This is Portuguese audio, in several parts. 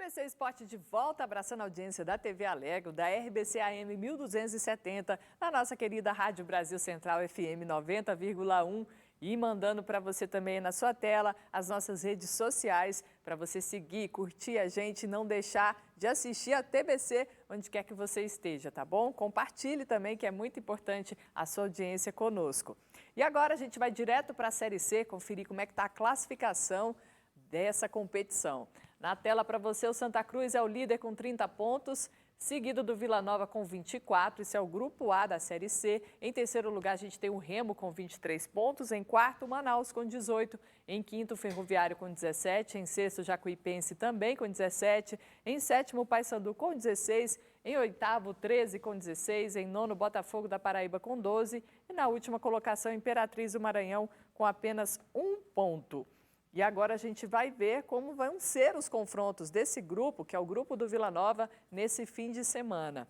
TBC Esporte de volta, abraçando a audiência da TV Alegro, da RBC AM 1270, na nossa querida Rádio Brasil Central FM 90,1 e mandando para você também na sua tela as nossas redes sociais para você seguir, curtir a gente e não deixar de assistir a TBC onde quer que você esteja, tá bom? Compartilhe também, que é muito importante a sua audiência conosco. E agora a gente vai direto para a Série C, conferir como é que está a classificação dessa competição. Na tela para você, o Santa Cruz é o líder com 30 pontos, seguido do Vila Nova com 24, esse é o grupo A da Série C. Em terceiro lugar, a gente tem o Remo com 23 pontos, em quarto, o Manaus com 18, em quinto, o Ferroviário com 17, em sexto, o Jacuipense também com 17, em sétimo, o Paysandu com 16, em oitavo, 13 com 16, em nono, Botafogo da Paraíba com 12 e na última colocação, Imperatriz do Maranhão com apenas 1 ponto. E agora a gente vai ver como vão ser os confrontos desse grupo, que é o grupo do Vila Nova, nesse fim de semana.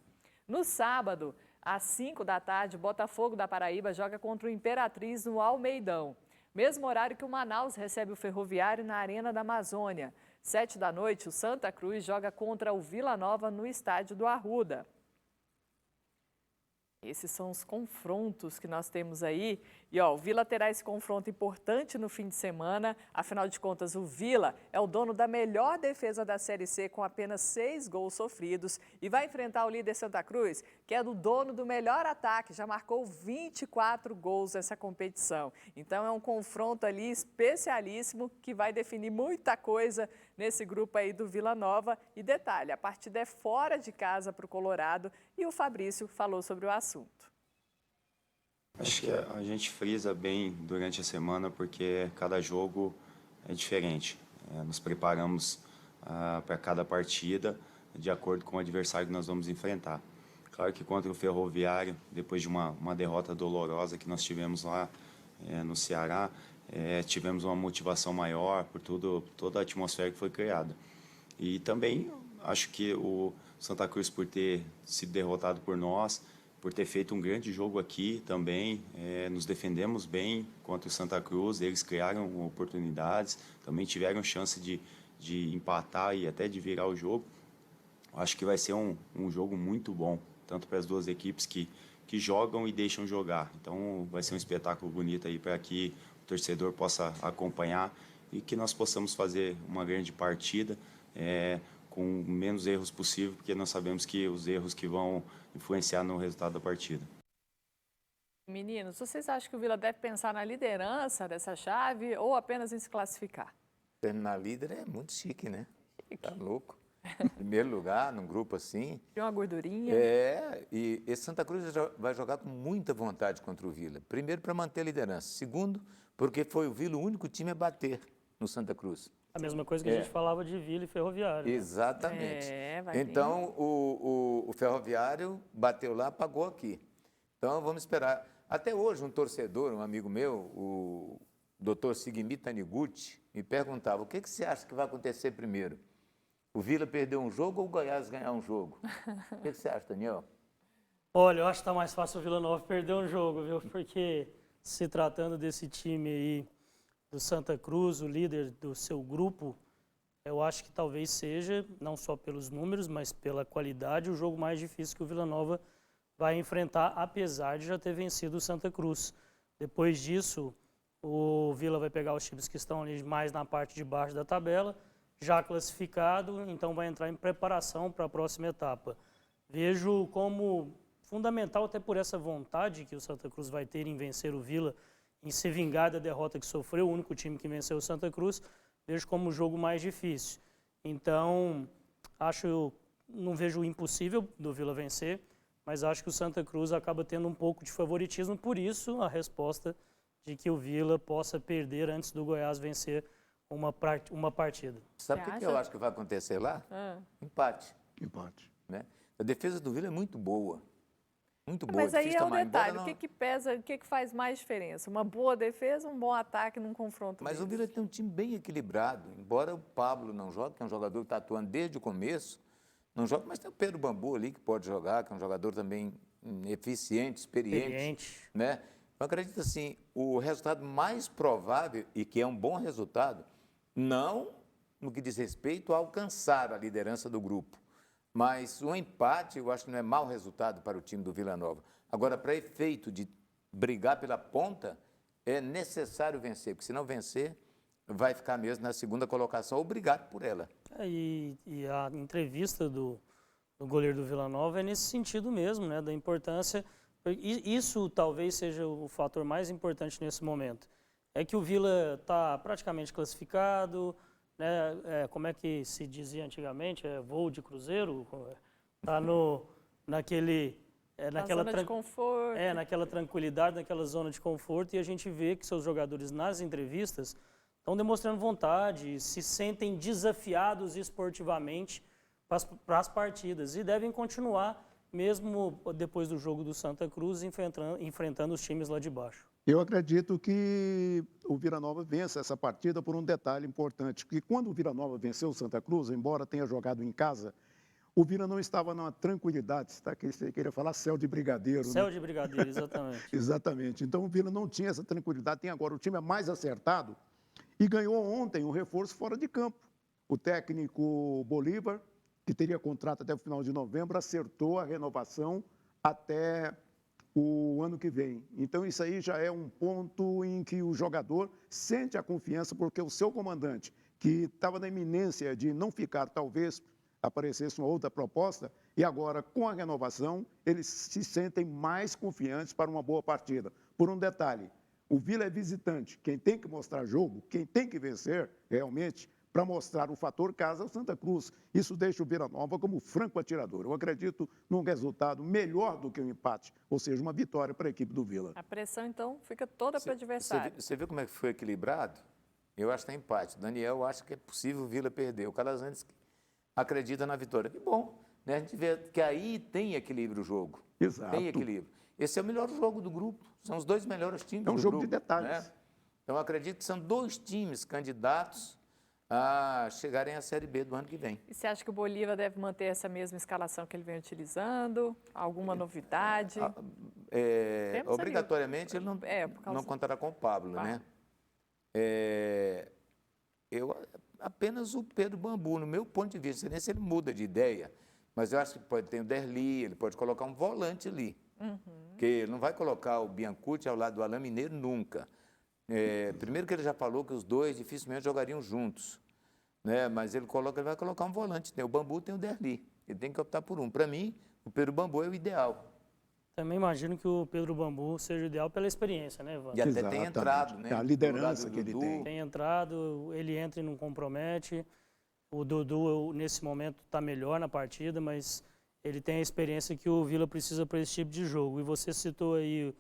No sábado, às 5 da tarde, Botafogo da Paraíba joga contra o Imperatriz no Almeidão. Mesmo horário que o Manaus recebe o Ferroviário na Arena da Amazônia. 7 da noite, o Santa Cruz joga contra o Vila Nova no Estádio do Arruda. Esses são os confrontos que nós temos aí. E ó, o Vila terá esse confronto importante no fim de semana. Afinal de contas, o Vila é o dono da melhor defesa da Série C com apenas 6 gols sofridos. E vai enfrentar o líder Santa Cruz, que é do dono do melhor ataque. Já marcou 24 gols nessa competição. Então é um confronto ali especialíssimo que vai definir muita coisa nesse grupo aí do Vila Nova. E detalhe, a partida é fora de casa para o Colorado e o Fabrício falou sobre o assunto. Acho que a gente frisa bem durante a semana porque cada jogo é diferente. Nos preparamos para cada partida de acordo com o adversário que nós vamos enfrentar. Claro que contra o Ferroviário, depois de uma derrota dolorosa que nós tivemos lá no Ceará, tivemos uma motivação maior por toda a atmosfera que foi criada. E também acho que o Santa Cruz, por ter sido derrotado por nós, por ter feito um grande jogo aqui também, nos defendemos bem contra o Santa Cruz, eles criaram oportunidades, também tiveram chance de empatar e até de virar o jogo. Acho que vai ser um jogo muito bom, tanto para as duas equipes que jogam e deixam jogar. Então vai ser um espetáculo bonito aí para que o torcedor possa acompanhar e que nós possamos fazer uma grande partida, com menos erros possível, porque nós sabemos que os erros que vão influenciar no resultado da partida. Meninos, vocês acham que o Vila deve pensar na liderança dessa chave ou apenas em se classificar? Terminar líder é muito chique, né? Tá louco. Primeiro lugar, num grupo assim. Tem uma gordurinha. E esse Santa Cruz vai jogar com muita vontade contra o Vila. Primeiro, para manter a liderança. Segundo, porque foi o Vila o único time a bater no Santa Cruz. A mesma coisa que a gente falava de Vila e Ferroviário. Exatamente. Vai então, o Ferroviário bateu lá, pagou aqui. Então, vamos esperar. Até hoje, um torcedor, um amigo meu, o Dr. Sigmi Taniguchi, me perguntava, o que você acha que vai acontecer primeiro? O Vila perder um jogo ou o Goiás ganhar um jogo? O que você acha, Daniel? Olha, eu acho que está mais fácil o Vila Nova perder um jogo, viu? Porque se tratando desse time aí, do Santa Cruz, o líder do seu grupo, eu acho que talvez seja, não só pelos números, mas pela qualidade, o jogo mais difícil que o Vila Nova vai enfrentar, apesar de já ter vencido o Santa Cruz. Depois disso, o Vila vai pegar os times que estão ali mais na parte de baixo da tabela, já classificado, então vai entrar em preparação para a próxima etapa. Vejo como fundamental, até por essa vontade que o Santa Cruz vai ter em vencer o Vila, em se vingar da derrota que sofreu, o único time que venceu o Santa Cruz, vejo como o jogo mais difícil. Então, não vejo impossível do Vila vencer, mas acho que o Santa Cruz acaba tendo um pouco de favoritismo, por isso a resposta de que o Vila possa perder antes do Goiás vencer uma partida. Sabe o que eu acho que vai acontecer lá? Empate. Empate. Né? A defesa do Vila é muito boa. Muito boa. Mas aí é o detalhe, o que pesa, o que faz mais diferença? Uma boa defesa, um bom ataque num confronto Mas deles? o Vila tem um time bem equilibrado. Embora o Pablo não jogue, que é um jogador que está atuando desde o começo, não joga, mas tem o Pedro Bambu ali que pode jogar, que é um jogador também eficiente, experiente. Né? Eu acredito assim, o resultado mais provável, e que é um bom resultado, não no que diz respeito a alcançar a liderança do grupo. Mas o empate, eu acho que não é mau resultado para o time do Vila Nova. Agora, para efeito de brigar pela ponta, é necessário vencer, porque se não vencer, vai ficar mesmo na segunda colocação, obrigado por ela. E a entrevista do goleiro do Vila Nova é nesse sentido mesmo, né, da importância. Isso talvez seja o fator mais importante nesse momento. É que o Vila está praticamente classificado, né, como é que se dizia antigamente, voo de cruzeiro, está naquela zona de conforto. naquela tranquilidade, naquela zona de conforto, e a gente vê que seus jogadores nas entrevistas estão demonstrando vontade, se sentem desafiados esportivamente para as partidas e devem continuar mesmo depois do jogo do Santa Cruz enfrentando os times lá de baixo. Eu acredito que o Vila Nova vença essa partida por um detalhe importante, que quando o Vila Nova venceu o Santa Cruz, embora tenha jogado em casa, o Vila não estava numa tranquilidade, tá? Que você queria falar céu de brigadeiro. Céu né? de brigadeiro, exatamente. Exatamente. Então o Vila não tinha essa tranquilidade, tem agora o time é mais acertado e ganhou ontem um reforço fora de campo. O técnico Bolívar, que teria contrato até o final de novembro, acertou a renovação até o ano que vem. Então isso aí já é um ponto em que o jogador sente a confiança, porque o seu comandante, que estava na iminência de não ficar, talvez aparecesse uma outra proposta, e agora, com a renovação, eles se sentem mais confiantes para uma boa partida. Por um detalhe, o Vila é visitante, quem tem que mostrar jogo, quem tem que vencer, realmente, para mostrar o fator casa é o Santa Cruz. Isso deixa o Vila Nova como franco atirador. Eu acredito num resultado melhor do que um empate, ou seja, uma vitória para a equipe do Vila. A pressão, então, fica toda para o adversário. Você viu como é que foi equilibrado? Eu acho que está empate. O Daniel acha que é possível o Vila perder. O Calazans acredita na vitória. Que bom, né? A gente vê que aí tem equilíbrio o jogo. Exato. Tem equilíbrio. Esse é o melhor jogo do grupo. São os dois melhores times do grupo. É um jogo de detalhes. Né? Então, eu acredito que são dois times candidatos a chegarem à Série B do ano que vem. E você acha que o Bolívar deve manter essa mesma escalação que ele vem utilizando? Alguma novidade? Temos Obrigatoriamente, ali, ele por causa- não contará com o Pablo, Claro. né? Apenas o Pedro Bambu, no meu ponto de vista, não sei nem se ele muda de ideia, mas eu acho que pode ter o Derli, ele pode colocar um volante ali, porque ele não vai colocar o Biancucci ao lado do Alain Mineiro nunca. Primeiro que ele já falou que os dois dificilmente jogariam juntos, né? Mas ele vai colocar um volante, tem o Bambu, tem o Derli, ele tem que optar por um. Para mim, o Pedro Bambu é o ideal. Também imagino que o Pedro Bambu seja o ideal pela experiência, né, Ivan? E até Exatamente. tem entrado, né? A liderança Do lado do que ele Dudu. tem. Tem entrado, ele entra e não compromete. O Dudu, nesse momento, está melhor na partida, mas ele tem a experiência que o Vila precisa para esse tipo de jogo. E você citou aí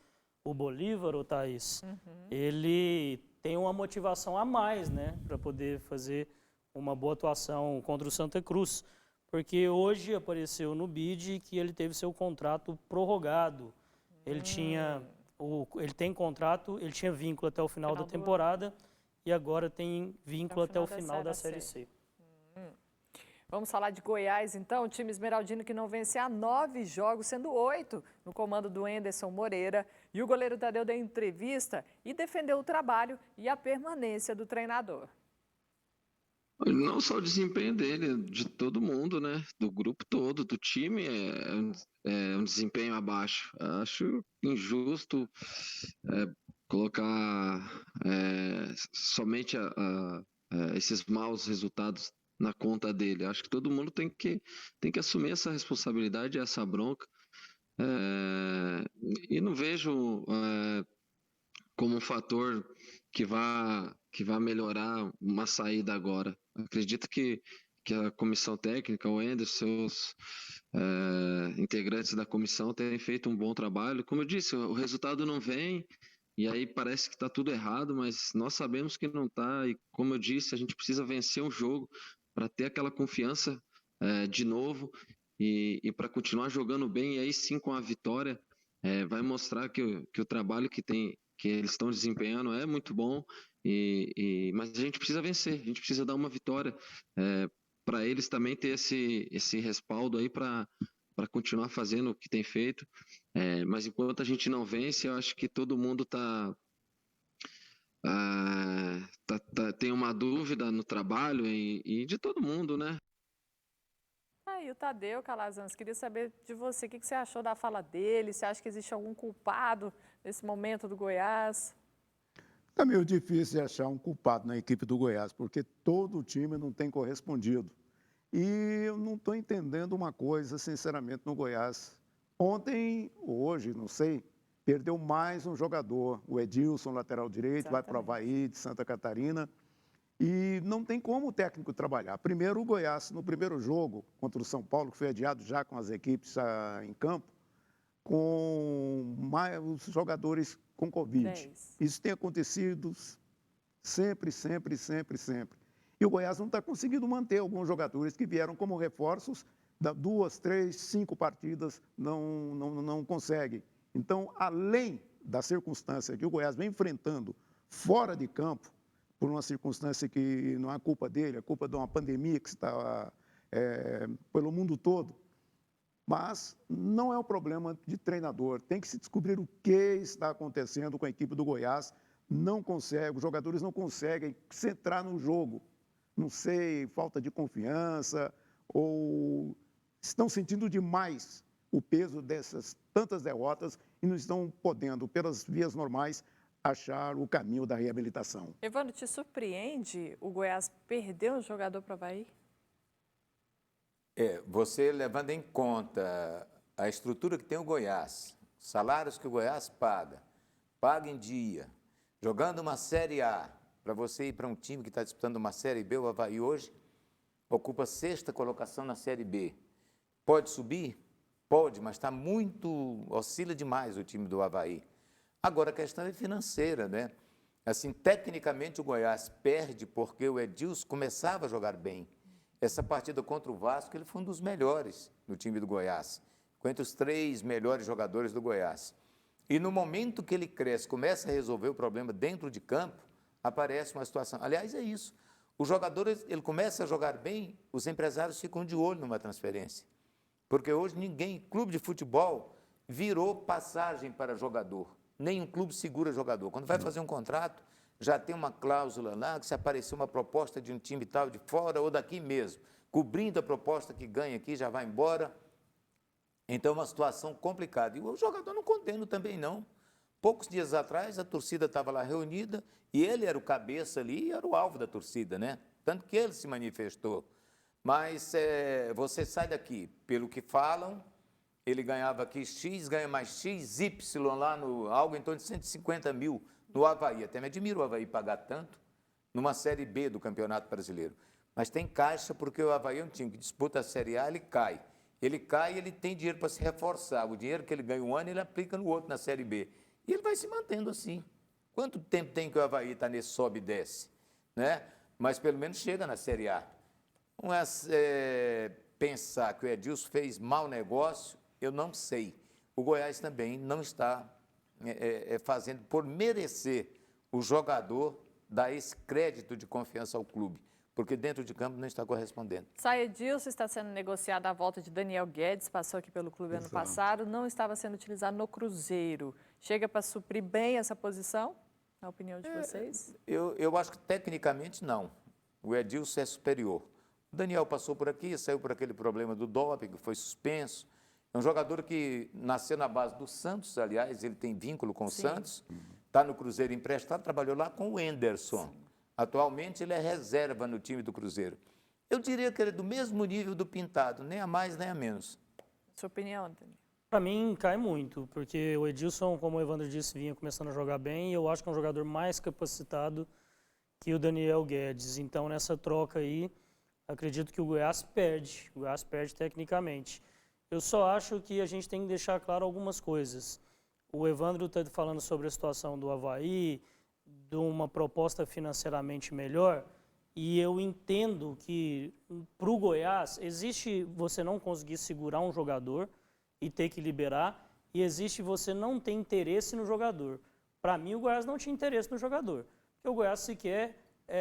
o Bolívar, ô Thaís, ele tem uma motivação a mais, né, para poder fazer uma boa atuação contra o Santa Cruz. Porque hoje apareceu no BID que ele teve seu contrato prorrogado. Ele tem contrato, ele tinha vínculo até o final da do temporada e agora tem vínculo até o final da Série Série C. Vamos falar de Goiás, então. O time esmeraldino que não vence há 9 jogos, sendo 8 no comando do Enderson Moreira. E o goleiro Tadeu deu entrevista e defendeu o trabalho e a permanência do treinador. Não só o desempenho dele, de todo mundo, né? Do grupo todo, do time, é um desempenho abaixo. Acho injusto colocar somente esses maus resultados na conta dele. Acho que todo mundo tem que assumir essa responsabilidade, essa bronca. E não vejo como um fator que vá melhorar uma saída agora. Acredito que a comissão técnica, o Enderson, os integrantes da comissão têm feito um bom trabalho. Como eu disse, o resultado não vem e aí parece que está tudo errado, mas nós sabemos que não está. E como eu disse, a gente precisa vencer um jogo para ter aquela confiança de novo e para continuar jogando bem. E aí sim, com a vitória, vai mostrar que o trabalho que eles estão desempenhando é muito bom, mas a gente precisa vencer, a gente precisa dar uma vitória para eles também ter esse respaldo aí para continuar fazendo o que tem feito, mas enquanto a gente não vence, eu acho que todo mundo tem uma dúvida no trabalho e de todo mundo, né? E o Tadeu Calazans, queria saber de você, o que você achou da fala dele? Você acha que existe algum culpado nesse momento do Goiás? Está meio difícil de achar um culpado na equipe do Goiás, porque todo o time não tem correspondido. E eu não estou entendendo uma coisa, sinceramente, no Goiás. Ontem, ou hoje, não sei, perdeu mais um jogador, o Edilson, lateral direito, vai para o Avaí, de Santa Catarina. E não tem como o técnico trabalhar. Primeiro, o Goiás, no primeiro jogo contra o São Paulo, que foi adiado já com as equipes em campo, com os jogadores com Covid. 10. Isso tem acontecido sempre. E o Goiás não está conseguindo manter alguns jogadores que vieram como reforços, 2, 3, 5 partidas, não consegue. Então, além da circunstância que o Goiás vem enfrentando fora de campo, por uma circunstância que não é culpa dele, é culpa de uma pandemia que está pelo mundo todo. Mas não é um problema de treinador. Tem que se descobrir o que está acontecendo com a equipe do Goiás. Não consegue, os jogadores não conseguem centrar no jogo. Não sei, falta de confiança ou estão sentindo demais o peso dessas tantas derrotas e não estão podendo, pelas vias normais, achar o caminho da reabilitação. Evandro, te surpreende o Goiás perder um jogador para o Avaí? Você levando em conta a estrutura que tem o Goiás, salários que o Goiás paga em dia, jogando uma Série A, para você ir para um time que está disputando uma Série B, o Avaí hoje ocupa a 6ª colocação na Série B. Pode subir? Pode, mas está oscila demais o time do Avaí. Agora, a questão é financeira, né? Assim, tecnicamente, o Goiás perde porque o Edilson começava a jogar bem. Essa partida contra o Vasco, ele foi um dos melhores no time do Goiás, entre os 3 melhores jogadores do Goiás. E no momento que ele cresce, começa a resolver o problema dentro de campo, aparece uma situação. Aliás, é isso. Os jogadores, ele começa a jogar bem, os empresários ficam de olho numa transferência. Porque hoje clube de futebol virou passagem para jogador. Nenhum clube segura jogador. Quando vai fazer um contrato, já tem uma cláusula lá, que se aparecer uma proposta de um time tal de fora ou daqui mesmo, cobrindo a proposta que ganha aqui, já vai embora. Então, é uma situação complicada. E o jogador não condena também, não. Poucos dias atrás, a torcida estava lá reunida e ele era o cabeça ali e era o alvo da torcida, né? Tanto que ele se manifestou. Mas você sai daqui, pelo que falam, ele ganhava aqui X, ganha mais X, Y lá, algo em torno de 150 mil no Avaí. Até me admiro o Avaí pagar tanto numa Série B do Campeonato Brasileiro. Mas tem caixa porque o Avaí é um time que disputa a Série A, ele cai. Ele cai e ele tem dinheiro para se reforçar. O dinheiro que ele ganha um ano, ele aplica no outro, na Série B. E ele vai se mantendo assim. Quanto tempo tem que o Avaí está nesse sobe e desce? Né? Mas pelo menos chega na Série A. Não é pensar que o Edilson fez mau negócio, eu não sei. O Goiás também não está fazendo por merecer o jogador dar esse crédito de confiança ao clube, porque dentro de campo não está correspondendo. Sai Edilson, está sendo negociada a volta de Daniel Guedes, passou aqui pelo clube ano passado, não estava sendo utilizado no Cruzeiro. Chega para suprir bem essa posição, na opinião de vocês? Eu acho que tecnicamente não. O Edilson é superior. O Daniel passou por aqui, saiu por aquele problema do doping, foi suspenso. É um jogador que nasceu na base do Santos, aliás, ele tem vínculo com o Santos, está no Cruzeiro emprestado, trabalhou lá com o Enderson. Atualmente ele é reserva no time do Cruzeiro. Eu diria que ele é do mesmo nível do Pintado, nem a mais nem a menos. Sua opinião, Daniel? Para mim, cai muito, porque o Edilson, como o Evandro disse, vinha começando a jogar bem e eu acho que é um jogador mais capacitado que o Daniel Guedes. Então, nessa troca aí, acredito que o Goiás perde tecnicamente. Eu só acho que a gente tem que deixar claro algumas coisas. O Evandro está falando sobre a situação do Avaí, de uma proposta financeiramente melhor, e eu entendo que para o Goiás existe você não conseguir segurar um jogador e ter que liberar, e existe você não ter interesse no jogador. Para mim, o Goiás não tinha interesse no jogador, porque o Goiás sequer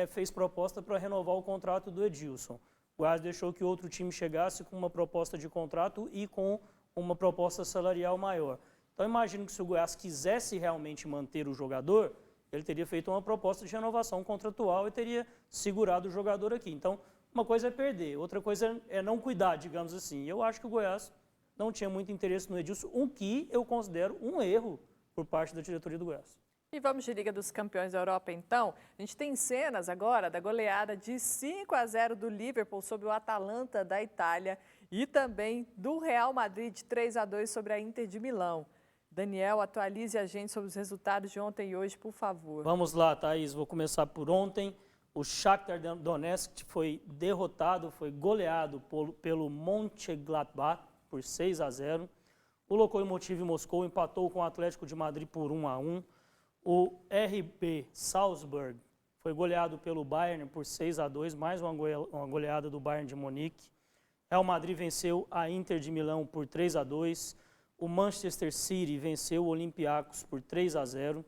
fez proposta para renovar o contrato do Edilson. O Goiás deixou que outro time chegasse com uma proposta de contrato e com uma proposta salarial maior. Então, imagino que se o Goiás quisesse realmente manter o jogador, ele teria feito uma proposta de renovação contratual e teria segurado o jogador aqui. Então, uma coisa é perder, outra coisa é não cuidar, digamos assim. Eu acho que o Goiás não tinha muito interesse no Edilson, o que eu considero um erro por parte da diretoria do Goiás. E vamos de Liga dos Campeões da Europa, então. A gente tem cenas agora da goleada de 5-0 do Liverpool sobre o Atalanta da Itália e também do Real Madrid de 3-2 sobre a Inter de Milão. Daniel, atualize a gente sobre os resultados de ontem e hoje, por favor. Vamos lá, Thaís, vou começar por ontem. O Shakhtar Donetsk foi derrotado, foi goleado pelo Mönchengladbach por 6-0. O Lokomotiv Moscou empatou com o Atlético de Madrid por 1-1. O RB Salzburg foi goleado pelo Bayern por 6-2, mais uma goleada do Bayern de Munique. Real Madrid venceu a Inter de Milão por 3-2. O Manchester City venceu o Olympiacos por 3-0.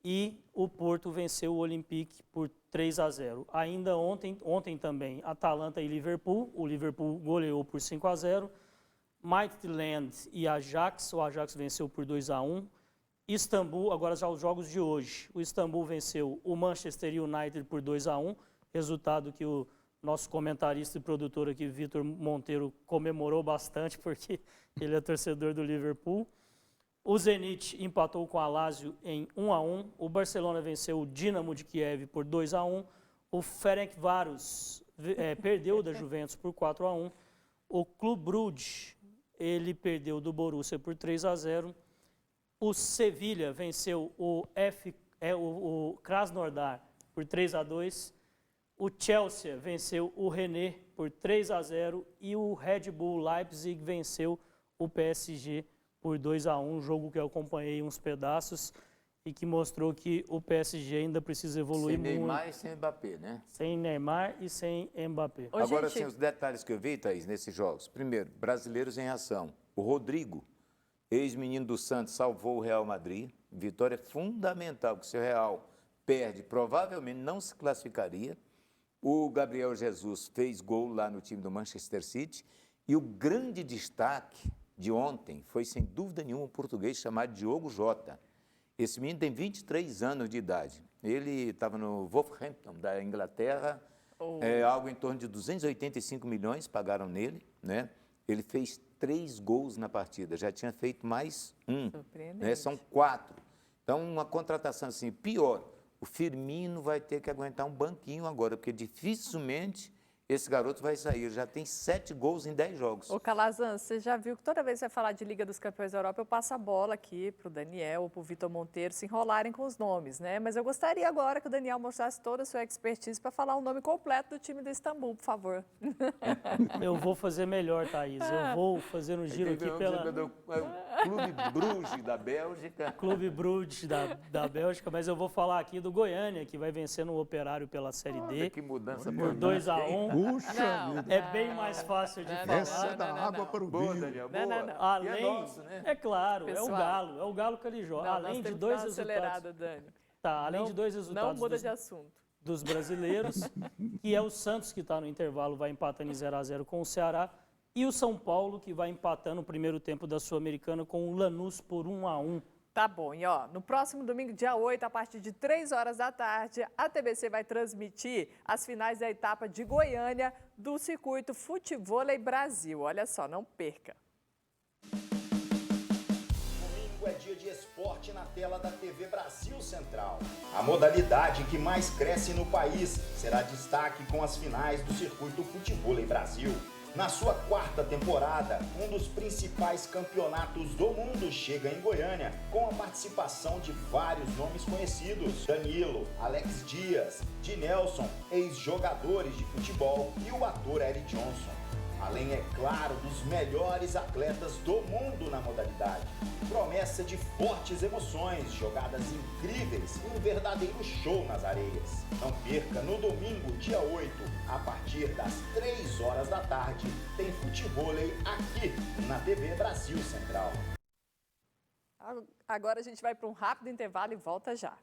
E o Porto venceu o Olympique por 3-0. Ainda ontem também, Atalanta e Liverpool. O Liverpool goleou por 5-0. Midtjylland e Ajax. O Ajax venceu por 2-1. Istambul, agora já os jogos de hoje. O Istambul venceu o Manchester United por 2-1. Resultado que o nosso comentarista e produtor aqui, Vitor Monteiro, comemorou bastante, porque ele é torcedor do Liverpool. O Zenit empatou com a Lazio em 1-1. O Barcelona venceu o Dinamo de Kiev por 2-1. O Ferencváros perdeu da Juventus por 4-1. O Clube Brugge, ele perdeu do Borussia por 3-0. O Sevilha venceu o Krasnodar por 3-2. O Chelsea venceu o Rennes por 3-0. E o Red Bull Leipzig venceu o PSG por 2-1, jogo que eu acompanhei uns pedaços e que mostrou que o PSG ainda precisa evoluir muito. Sem Neymar e sem Mbappé, né? Sem Neymar e sem Mbappé. Ô, Agora, gente, sim, os detalhes que eu vi, Thaís, nesses jogos. Primeiro, brasileiros em ação. O Rodrigo, ex-menino do Santos, salvou o Real Madrid. Vitória fundamental, porque se o Real perde, provavelmente não se classificaria. O Gabriel Jesus fez gol lá no time do Manchester City. E o grande destaque de ontem foi, sem dúvida nenhuma, um português chamado Diogo Jota. Esse menino tem 23 anos de idade. Ele estava no Wolverhampton, da Inglaterra, algo em torno de 285 milhões pagaram nele, né? Ele fez 3 gols na partida, já tinha feito mais um, né? São 4. Então, uma contratação assim, pior. O Firmino vai ter que aguentar um banquinho agora, porque dificilmente esse garoto vai sair. Já tem 7 gols em 10 jogos. Ô, Calazans, você já viu que toda vez que você vai falar de Liga dos Campeões da Europa, eu passo a bola aqui para o Daniel ou para o Vitor Monteiro se enrolarem com os nomes, né? Mas eu gostaria agora que o Daniel mostrasse toda a sua expertise para falar o nome completo do time do Istambul, por favor. Eu vou fazer melhor, Thaís. Eu vou fazer um giro aqui pela... Clube Bruges da Bélgica. Clube Brugge da Bélgica, mas eu vou falar aqui do Goiânia, que vai vencer no Operário pela Série D. Que mudança por 2-1. Puxa vida. É bem mais fácil de falar. Essa é da água para o Boa, vinho. Daniel, boa. Não. Além, E é nosso, né? é claro, Pessoal. é o Galo que ele joga. Não, Além nós de temos que dois dar uma resultados. acelerada, Dani. Tá, além de dois Não resultados muda de assunto. dos brasileiros, que é o Santos que está no intervalo, vai empatando em 0-0 com o Ceará, e o São Paulo, que vai empatando o primeiro tempo da Sul-Americana com o Lanús por 1-1. Tá bom, e ó, no próximo domingo, dia 8, a partir de 3 horas da tarde, a TBC vai transmitir as finais da etapa de Goiânia do circuito Futevôlei Brasil. Olha só, não perca. Domingo é dia de esporte na tela da TV Brasil Central. A modalidade que mais cresce no país será destaque com as finais do circuito Futevôlei Brasil. Na sua 4ª temporada, um dos principais campeonatos do mundo chega em Goiânia, com a participação de vários nomes conhecidos: Danilo, Alex Dias, Dinelson, ex-jogadores de futebol e o ator Eric Johnson. Além, é claro, dos melhores atletas do mundo na modalidade. Promessa de fortes emoções, jogadas incríveis e um verdadeiro show nas areias. Não perca, no domingo, dia 8, a partir das 3 horas da tarde, tem futevôlei aqui na TV Brasil Central. Agora a gente vai para um rápido intervalo e volta já.